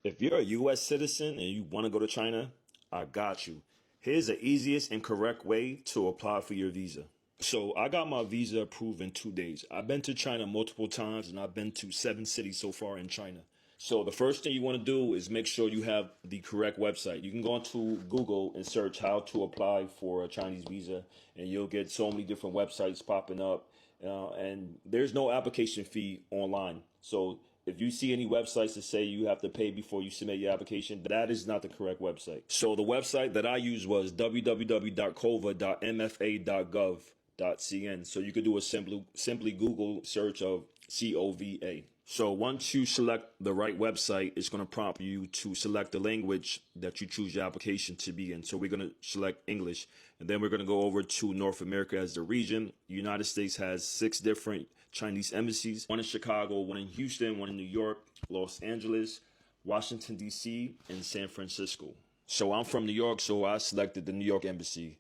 If you're a US citizen and you want to go to China, I got you. Here's the easiest and correct way to apply for your visa. So I got my visa approved in 2 days. I've been to China multiple times and I've been to 7 cities so far in China. So the first thing you want to do is make sure you have the correct website. You can go onto Google and search how to apply for a Chinese visa, and you'll get so many different websites popping up. And there's no application fee online. So if you see any websites that say you have to pay before you submit your application, that is not the correct website. So the website that I used was www.cova.mfa.gov.cn. So you could do a simply Google search of COVA. So once you select the right website, it's going to prompt you to select the language that you choose your application to be in. So we're going to select English, and then we're going to go over to North America as the region. The United States has 6 different Chinese embassies, one in Chicago, one in Houston, one in New York, Los Angeles, Washington, D.C., and San Francisco. So I'm from New York, so I selected the New York embassy.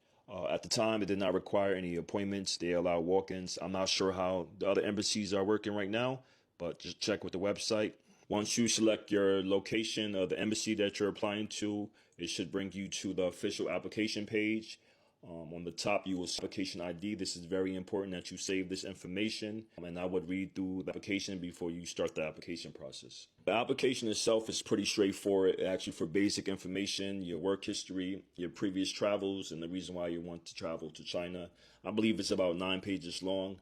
At the time, it did not require any appointments. They allow walk-ins. I'm not sure how the other embassies are working right now, but just check with the website. Once you select your location of the embassy that you're applying to, it should bring you to the official application page. On the top, you will see application ID. This is very important that you save this information, and I would read through the application before you start the application process. The application itself is pretty straightforward, actually, for basic information, your work history, your previous travels, and the reason why you want to travel to China. I believe it's about 9 pages long.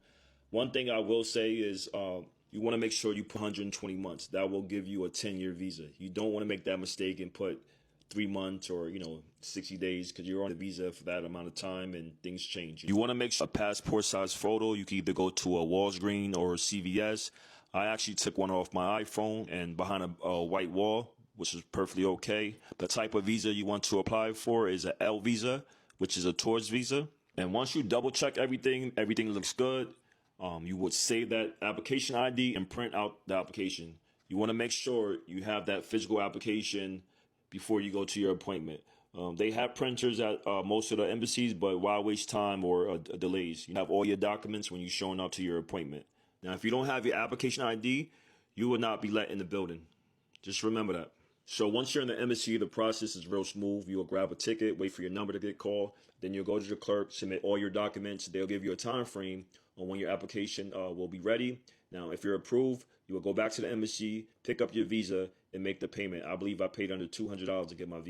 One thing I will say is you want to make sure you put 120 months. That will give you a 10-year visa. You don't want to make that mistake and put 3 months or 60 days, because you're on the visa for that amount of time and things change. You want to make sure a passport size photo. You can either go to a Walgreens or a CVS. I actually took one off my iPhone and behind a white wall, which is perfectly okay. The type of visa you want to apply for is an L visa, which is a tourist visa. And once you double check everything looks good. You would save that application ID and print out the application. You want to make sure you have that physical application before you go to your appointment. They have printers at most of the embassies, but why waste time or delays? You have all your documents when you're showing up to your appointment. Now, if you don't have your application ID, you will not be let in the building. Just remember that. So once you're in the embassy, the process is real smooth. You'll grab a ticket, wait for your number to get called. Then you'll go to the clerk, submit all your documents. They'll give you a time frame on when your application will be ready. Now, if you're approved, you will go back to the embassy, pick up your visa, and make the payment. I believe I paid under $200 to get my visa.